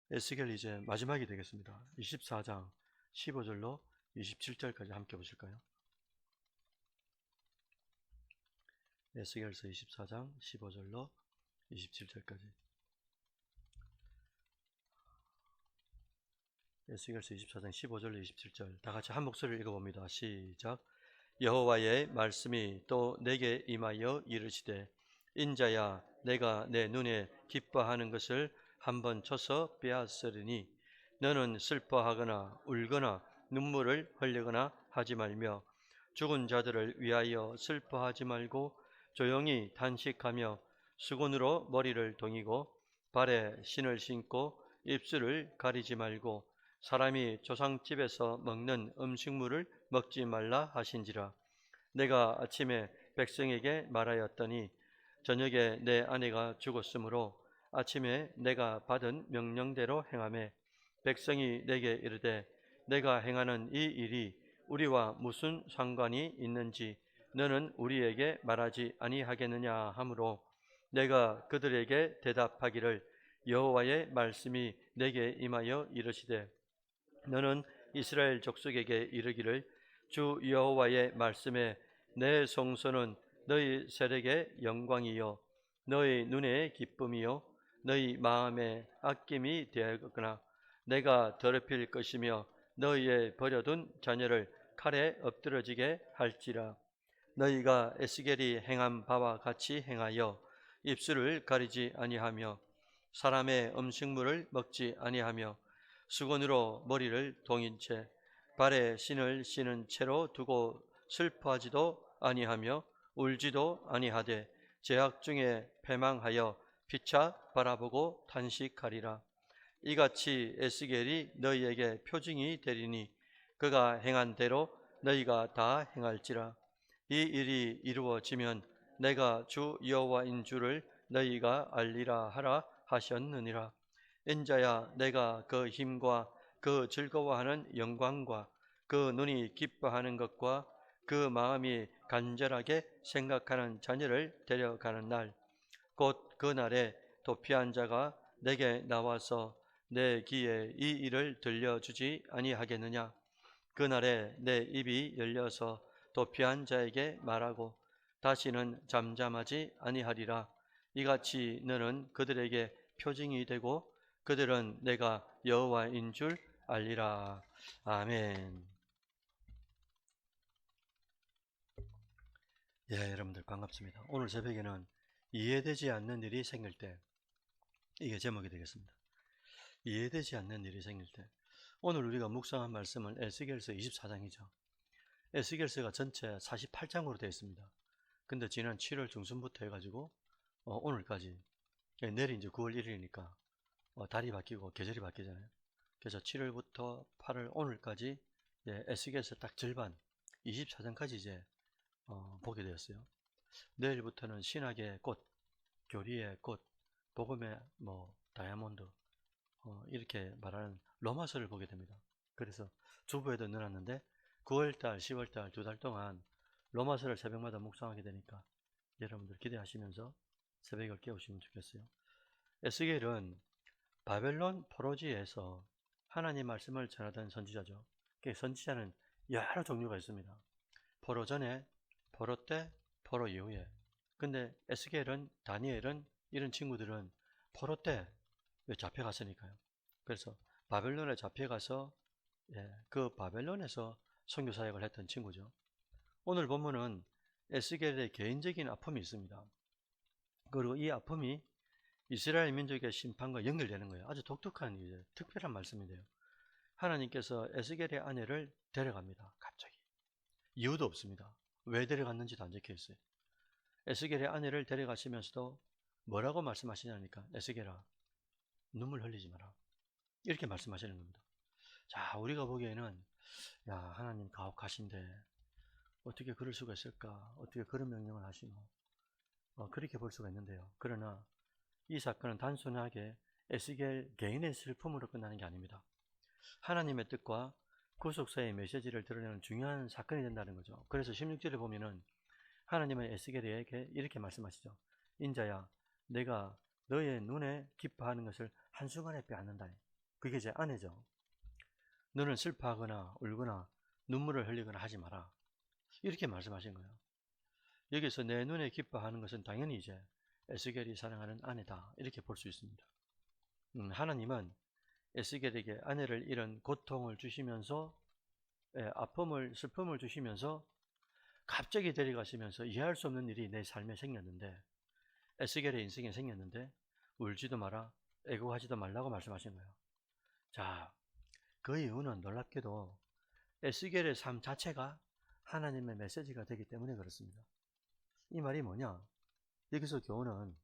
에스겔 이제 마지막이 되겠습니다. 24장 15절로 27절까지 함께 보실까요? 에스겔서 24장 15절로 27절까지. 에스겔서 24장 15절로 27절 다 같이 한 목소리를 읽어봅니다. 시작. 여호와의 말씀이 또 내게 임하여 이르시되 인자야 내가 내 눈에 기뻐하는 것을 한번 쳐서 빼앗으리니 너는 슬퍼하거나 울거나 눈물을 흘리거나 하지 말며 죽은 자들을 위하여 슬퍼하지 말고 조용히 단식하며 수건으로 머리를 동이고 발에 신을 신고 입술을 가리지 말고 사람이 조상집에서 먹는 음식물을 먹지 말라 하신지라. 내가 아침에 백성에게 말하였더니 저녁에 내 아내가 죽었으므로 아침에 내가 받은 명령대로 행하매 백성이 내게 이르되 내가 행하는 이 일이 우리와 무슨 상관이 있는지 너는 우리에게 말하지 아니하겠느냐 하므로 내가 그들에게 대답하기를 여호와의 말씀이 내게 임하여 이르시되 너는 이스라엘 족속에게 이르기를 주 여호와의 말씀에 내 성소는 너희 세력의 영광이요 너희 눈의 기쁨이요 너희 마음의 아낌이 되었거나 내가 더럽힐 것이며 너희의 버려둔 자녀를 칼에 엎드러지게 할지라. 너희가 에스겔이 행한 바와 같이 행하여 입술을 가리지 아니하며 사람의 음식물을 먹지 아니하며 수건으로 머리를 동인 채 발에 신을 신은 채로 두고 슬퍼하지도 아니하며 울지도 아니하되 제약 중에 패망하여 피차 바라보고 탄식하리라. 이같이 에스겔이 너희에게 표징이 되리니 그가 행한 대로 너희가 다 행할지라. 이 일이 이루어지면 내가 주 여호와인 줄을 너희가 알리라 하라 하셨느니라. 인자야 내가 그 힘과 그 즐거워하는 영광과 그 눈이 기뻐하는 것과 그 마음이 간절하게 생각하는 자녀를 데려가는 날 곧 그 날에 도피한 자가 내게 나와서 내 귀에 이 일을 들려주지 아니하겠느냐. 그 날에 내 입이 열려서 도피한 자에게 말하고 다시는 잠잠하지 아니하리라. 이같이 너는 그들에게 표징이 되고 그들은 내가 여호와인 줄 알리라. 아멘. 예, 여러분들 반갑습니다. 오늘 새벽에는 이해되지 않는 일이 생길 때, 이게 제목이 되겠습니다. 이해되지 않는 일이 생길 때. 오늘 우리가 묵상한 말씀은 에스겔서 24장이죠. 에스겔서가 전체 48장으로 되어 있습니다. 근데 지난 7월 중순부터 해가지고 오늘까지, 내일 이제 9월 1일이니까 달이 바뀌고 계절이 바뀌잖아요. 그래서 7월부터 8월 오늘까지 에스겔서 딱 절반 24장까지 이제 보게 되었어요. 내일부터는 신학의 꽃, 교리의 꽃, 복음의 다이아몬드 이렇게 말하는 로마서를 보게 됩니다. 그래서 주보에도 넣어놨는데 9월달, 10월달 2달 동안 로마서를 새벽마다 묵상하게 되니까 여러분들 기대하시면서 새벽을 깨우시면 좋겠어요. 에스겔은 바벨론 포로지에서 하나님 말씀을 전하던 선지자죠. 선지자는 여러 종류가 있습니다. 포로 전에, 포로 때, 포로 이후에. 근데 에스겔은, 다니엘은, 이런 친구들은 포로 때 잡혀갔으니까요. 그래서 바벨론에 잡혀가서 그 바벨론에서 선교 사역을 했던 친구죠. 오늘 본문은 에스겔의 개인적인 아픔이 있습니다. 그리고 이 아픔이 이스라엘 민족의 심판과 연결되는 거예요. 아주 독특한 특별한 말씀인데요. 하나님께서 에스겔의 아내를 데려갑니다. 갑자기. 이유도 없습니다. 왜 데려갔는지도 안 적혀 있어요. 에스겔의 아내를 데려가시면서도 뭐라고 말씀하시냐니까 에스겔아 눈물 흘리지 마라. 이렇게 말씀하시는 겁니다. 자, 우리가 보기에는 야, 하나님 가혹하신데 어떻게 그럴 수가 있을까? 어떻게 그런 명령을 하시노? 그렇게 볼 수가 있는데요. 그러나 이 사건은 단순하게 에스겔 개인의 슬픔으로 끝나는 게 아닙니다. 하나님의 뜻과 구속사의 메시지를 드러내는 중요한 사건이 된다는 거죠. 그래서 16절에 보면은 하나님은 에스겔에게 이렇게 말씀하시죠. 인자야, 내가 너의 눈에 기뻐하는 것을 한순간에 빼앗는다. 그게 제 아내죠. 너는 슬퍼하거나 울거나 눈물을 흘리거나 하지 마라. 이렇게 말씀하신 거예요. 여기서 내 눈에 기뻐하는 것은 당연히 이제 에스겔이 사랑하는 아내다. 이렇게 볼 수 있습니다. 하나님은 에스겔에게 아내를 잃은 고통을 주시면서 아픔을 슬픔을 주시면서 갑자기 데려가시면서 이해할 수 없는 일이 내 삶에 생겼는데 에스겔의 인생에 생겼는데 울지도 마라 애고하지도 말라고 말씀하신 거예요. 자, 그 이유는 놀랍게도 에스겔의 삶 자체가 하나님의 메시지가 되기 때문에 그렇습니다. 이 말이 뭐냐? 여기서 교훈은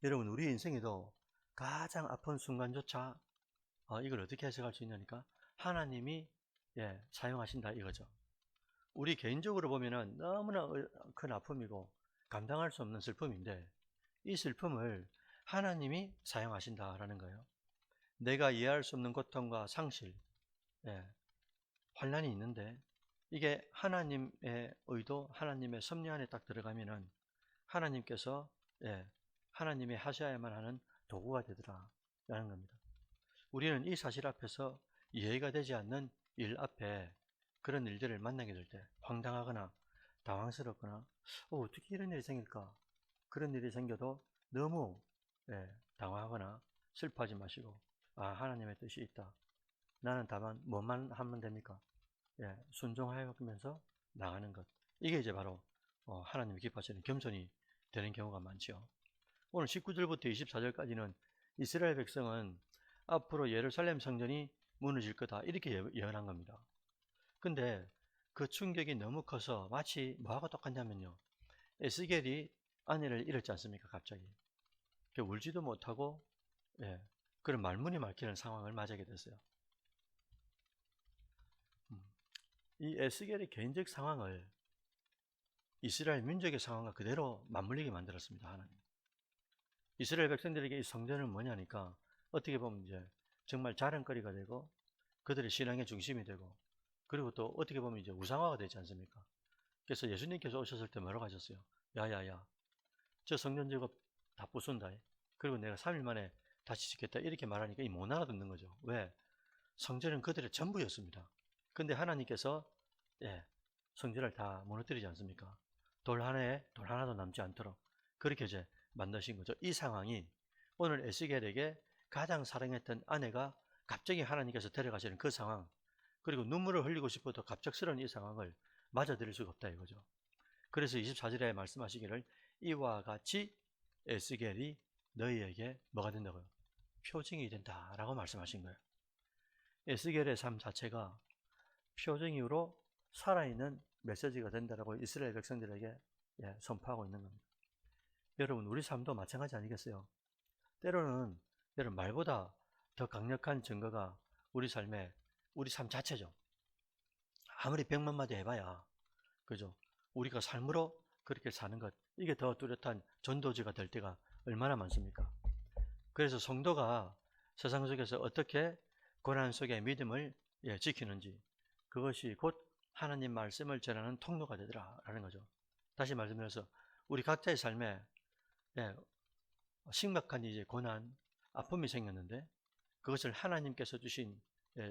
여러분 우리 인생에도 가장 아픈 순간조차 이걸 어떻게 해석할 수 있냐니까 하나님이 사용하신다 이거죠. 우리 개인적으로 보면은 너무나 큰 아픔이고 감당할 수 없는 슬픔인데 이 슬픔을 하나님이 사용하신다라는 거예요. 내가 이해할 수 없는 고통과 상실, 환난이 있는데 이게 하나님의 의도, 하나님의 섭리 안에 딱 들어가면은 하나님께서 하나님이 하셔야만 하는 도구가 되더라라는 겁니다. 우리는 이 사실 앞에서 이해가 되지 않는 일 앞에 그런 일들을 만나게 될 때 황당하거나 당황스럽거나 어떻게 이런 일이 생길까? 그런 일이 생겨도 너무 당황하거나 슬퍼하지 마시고 하나님의 뜻이 있다. 나는 다만 뭐만 하면 됩니까? 순종하면서 나가는 것. 이게 이제 바로 하나님이 기뻐하시는 겸손이 되는 경우가 많죠. 오늘 19절부터 24절까지는 이스라엘 백성은 앞으로 예루살렘 성전이 무너질 거다 이렇게 예언한 겁니다. 근데 그 충격이 너무 커서 마치 뭐하고 똑같냐면요. 에스겔이 아내를 잃었지 않습니까? 갑자기. 울지도 못하고 그런 말문이 막히는 상황을 맞이하게 됐어요. 이 에스겔의 개인적 상황을 이스라엘 민족의 상황과 그대로 맞물리게 만들었습니다. 하나님. 이스라엘 백성들에게 이 성전은 뭐냐니까 어떻게 보면 이제 정말 자랑거리가 되고 그들의 신앙의 중심이 되고 그리고 또 어떻게 보면 이제 우상화가 되지 않습니까? 그래서 예수님께서 오셨을 때 뭐라고 하셨어요? 야야야, 저 성전 저거 다 부순다. 그리고 내가 3일 만에 다시 짓겠다. 이렇게 말하니까 이 못 알아듣는 거죠. 왜? 성전은 그들의 전부였습니다. 근데 하나님께서 성전을 다 무너뜨리지 않습니까? 돌 하나도 남지 않도록 그렇게 이제 만드신 거죠. 이 상황이 오늘 에스겔에게 가장 사랑했던 아내가 갑자기 하나님께서 데려가시는 그 상황, 그리고 눈물을 흘리고 싶어도 갑작스러운 이 상황을 맞아들일 수가 없다 이거죠. 그래서 24절에 말씀하시기를 이와 같이 에스겔이 너희에게 뭐가 된다고요? 표징이 된다라고 말씀하신 거예요. 에스겔의 삶 자체가 표징으로 살아있는 메시지가 된다라고 이스라엘 백성들에게 선포하고 있는 겁니다. 여러분 우리 삶도 마찬가지 아니겠어요? 때로는 여러분 말보다 더 강력한 증거가 우리 삶 자체죠. 아무리 100만 마디 해봐야 그죠? 우리가 삶으로 그렇게 사는 것 이게 더 뚜렷한 전도지가 될 때가 얼마나 많습니까? 그래서 성도가 세상 속에서 어떻게 고난 속의 믿음을 지키는지 그것이 곧 하나님 말씀을 전하는 통로가 되더라라는 거죠. 다시 말씀드려서 우리 각자의 삶에 심각한 이제 고난, 아픔이 생겼는데 그것을 하나님께서 주신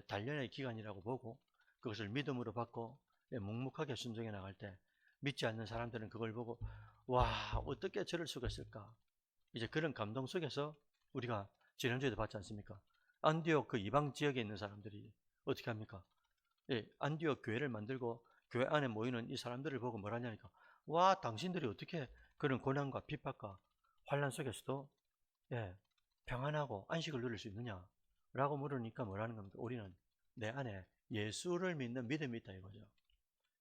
단련의 기간이라고 보고 그것을 믿음으로 받고 묵묵하게 순종해 나갈 때 믿지 않는 사람들은 그걸 보고 와 어떻게 저럴 수가 있을까 이제 그런 감동 속에서 우리가 지난주에도 봤지 않습니까? 안디옥 그 이방 지역에 있는 사람들이 어떻게 합니까? 안디옥 교회를 만들고 교회 안에 모이는 이 사람들을 보고 뭐라냐니까 와 당신들이 어떻게 그런 고난과 핍박과 환난 속에서도 평안하고 안식을 누릴 수 있느냐 라고 물으니까 뭐라는 겁니까? 우리는 내 안에 예수를 믿는 믿음이 있다 이거죠.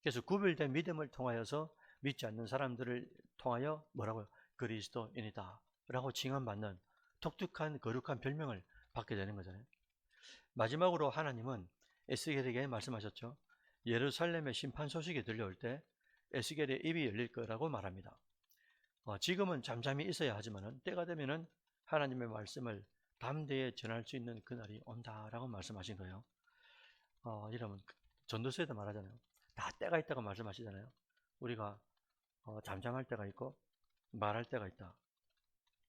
그래서 구별된 믿음을 통하여서 믿지 않는 사람들을 통하여 뭐라고요? 그리스도인이다 라고 칭함받는 독특한 거룩한 별명을 받게 되는 거잖아요. 마지막으로 하나님은 에스겔에게 말씀하셨죠. 예루살렘의 심판 소식이 들려올 때 에스겔의 입이 열릴 거라고 말합니다. 지금은 잠잠히 있어야 하지만 때가 되면은 하나님의 말씀을 담대히 전할 수 있는 그날이 온다라고 말씀하신 거예요. 여러분 전도서에도 말하잖아요. 다 때가 있다고 말씀하시잖아요. 우리가 잠잠할 때가 있고 말할 때가 있다.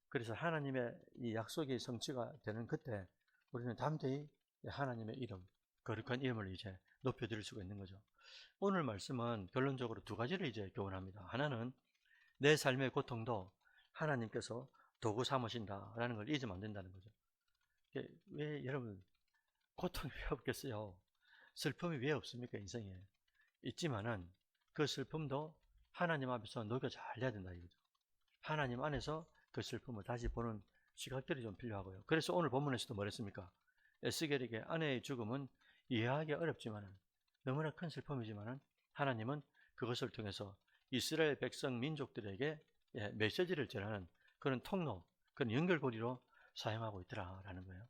그래서 하나님의 이 약속이 성취가 되는 그때 우리는 담대히 하나님의 이름, 거룩한 이름을 이제 높여드릴 수가 있는 거죠. 오늘 말씀은 결론적으로 두 가지를 이제 교훈합니다. 하나는 내 삶의 고통도 하나님께서 도구 삼으신다라는 걸 잊으면 안 된다는 거죠. 왜 여러분 고통이 왜 없겠어요? 슬픔이 왜 없습니까? 인생에 있지만은 그 슬픔도 하나님 앞에서 녹여 잘 내야 된다 이거죠. 하나님 안에서 그 슬픔을 다시 보는 시각들이 좀 필요하고요. 그래서 오늘 본문에서도 뭐랬습니까? 에스겔에게 아내의 죽음은 이해하기 어렵지만은 너무나 큰 슬픔이지만은 하나님은 그것을 통해서 이스라엘 백성 민족들에게 메시지를 전하는 그런 통로, 그런 연결고리로 사용하고 있더라라는 거예요.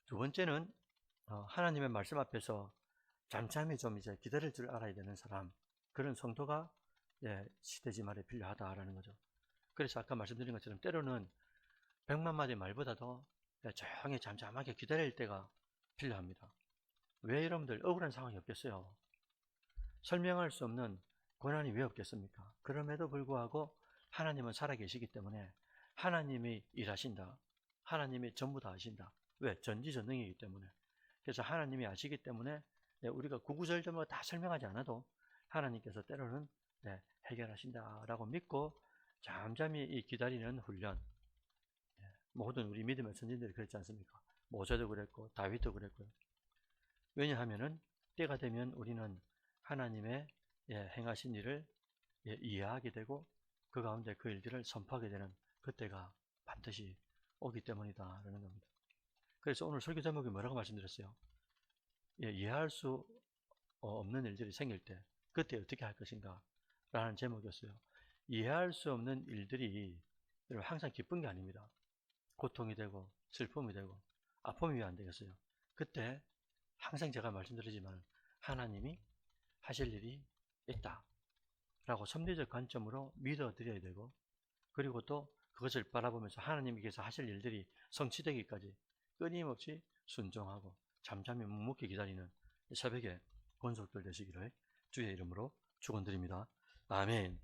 두 번째는 하나님의 말씀 앞에서 잠잠히 좀 이제 기다릴 줄 알아야 되는 사람, 그런 성도가 시대지 말에 필요하다라는 거죠. 그래서 아까 말씀드린 것처럼 때로는 100만 마디 말보다도 조용히 잠잠하게 기다릴 때가 필요합니다. 왜 여러분들 억울한 상황이 없겠어요? 설명할 수 없는 고난이 왜 없겠습니까? 그럼에도 불구하고 하나님은 살아계시기 때문에 하나님이 일하신다. 하나님이 전부 다 아신다. 왜? 전지전능이기 때문에. 그래서 하나님이 아시기 때문에 우리가 구구절절로 다 설명하지 않아도 하나님께서 때로는 해결하신다라고 믿고 잠잠히 이 기다리는 훈련. 모든 우리 믿음의 선진들이 그랬지 않습니까? 모세도 그랬고 다윗도 그랬고요. 왜냐하면은 때가 되면 우리는 하나님의 행하신 일을 이해하게 되고 그 가운데 그 일들을 선포하게 되는 그때가 반드시 오기 때문이다라는 겁니다. 그래서 오늘 설교 제목이 뭐라고 말씀드렸어요? 이해할 수 없는 일들이 생길 때 그때 어떻게 할 것인가 라는 제목이었어요. 이해할 수 없는 일들이 항상 기쁜 게 아닙니다. 고통이 되고 슬픔이 되고 아픔이 왜 안 되겠어요? 그때 항상 제가 말씀드리지만 하나님이 하실 일이 있다 라고 섭리적 관점으로 믿어드려야 되고, 그리고 또 그것을 바라보면서 하나님께서 하실 일들이 성취되기까지 끊임없이 순종하고 잠잠히 묵묵히 기다리는 새벽에 권속들 되시기를 주의 이름으로 축원드립니다. 아멘.